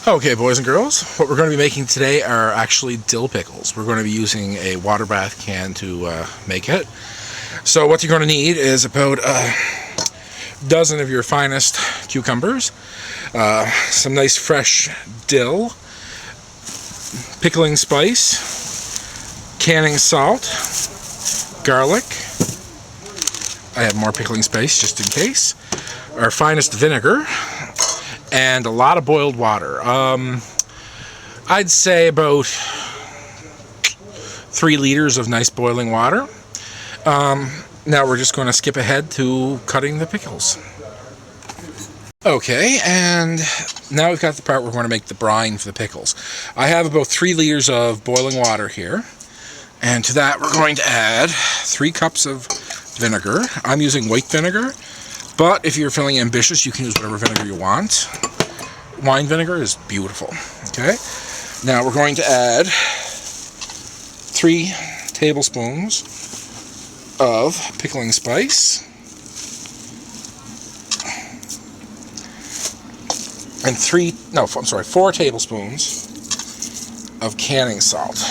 Okay, boys and girls, what we're going to be making today are actually dill pickles. We're going to be using a water bath can to make it. So what you're going to need is about a dozen of your finest cucumbers, some nice fresh dill, pickling spice, canning salt, garlic. I have more pickling spice just in case. Our finest vinegar, and a lot of boiled water. I'd say about 3 liters of nice boiling water. Now we're just going to skip ahead to cutting the pickles. Okay, and now we've got the part where we're going to make the brine for the pickles. I have about 3 liters of boiling water here, and to that we're going to add 3 cups of vinegar. I'm using white vinegar, but if you're feeling ambitious, you can use whatever vinegar you want. Wine vinegar is beautiful. Okay, now we're going to add 3 tablespoons of pickling spice and 4 tablespoons of canning salt.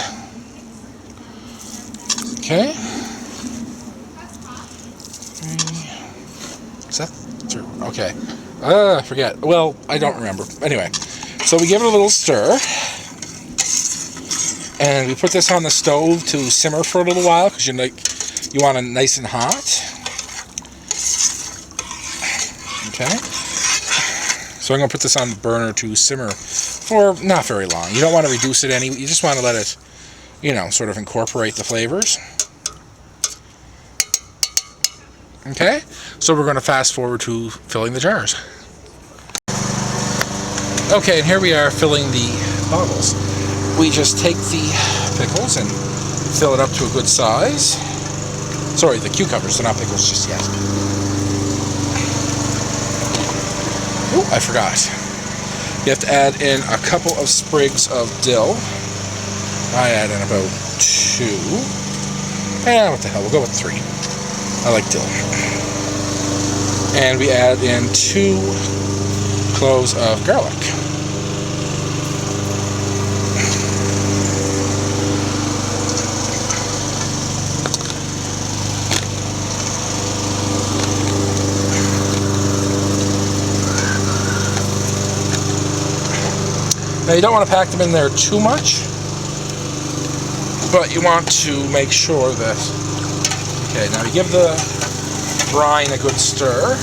Okay, is that through? Okay. I forget. Well, I don't remember. Anyway, so we give it a little stir, and we put this on the stove to simmer for a little while because you want it nice and hot. Okay. So I'm going to put this on the burner to simmer for not very long. You don't want to reduce it any. You just want to let it, sort of incorporate the flavors. Okay, so we're going to fast forward to filling the jars. Okay, and here we are filling the bottles. We just take the pickles and fill it up to a good size. Sorry, the cucumbers, they're not pickles just yet. Oh, I forgot. You have to add in a couple of sprigs of dill. I add in about 2. What the hell, we'll go with 3. I like dill. And we add in 2 cloves of garlic. Now you don't want to pack them in there too much, but you want to make sure that... Okay, now you give the brine a good stir.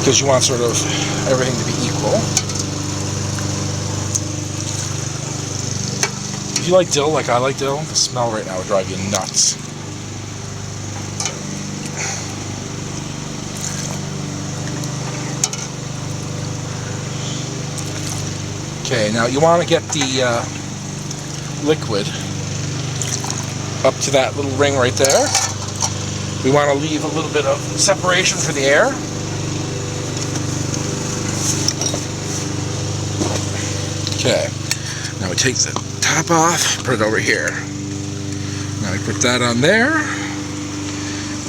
Because you want sort of everything to be equal. If you like dill, like I like dill, the smell right now would drive you nuts. Okay, now you want to get the liquid up to that little ring right there. We want to leave a little bit of separation for the air. Okay, now we take the top off, put it over here. Now we put that on there,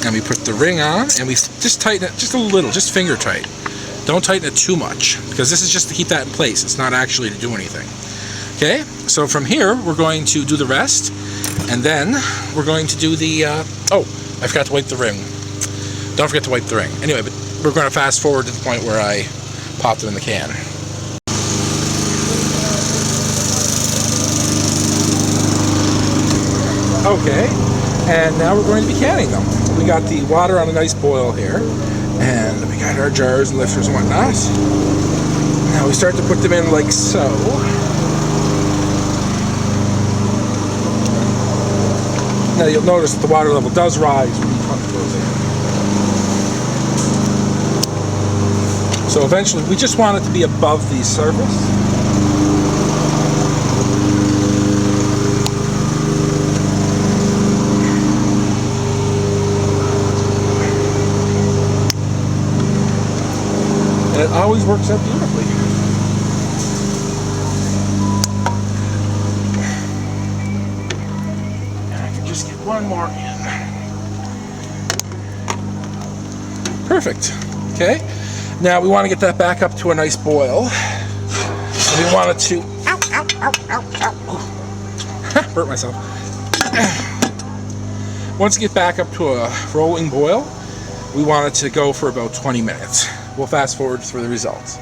and we put the ring on, and we just tighten it just a little, just finger tight. Don't tighten it too much, because this is just to keep that in place. It's not actually to do anything. Okay, so from here, we're going to do the rest, and then we're going to do the, oh, I forgot to wipe the ring. Don't forget to wipe the ring. Anyway, but we're going to fast forward to the point where I popped it in the can. Okay, and now we're going to be canning them. We got the water on a nice boil here, and we got our jars and lifters and whatnot. Now we start to put them in like so. Now you'll notice that the water level does rise when each one goes in. So eventually, we just want it to be above the surface. And it always works out beautifully. Just get one more in. Perfect. Okay, now we want to get that back up to a nice boil. And we want it to, burnt myself. Once you get back up to a rolling boil, we want it to go for about 20 minutes. We'll fast forward for the results.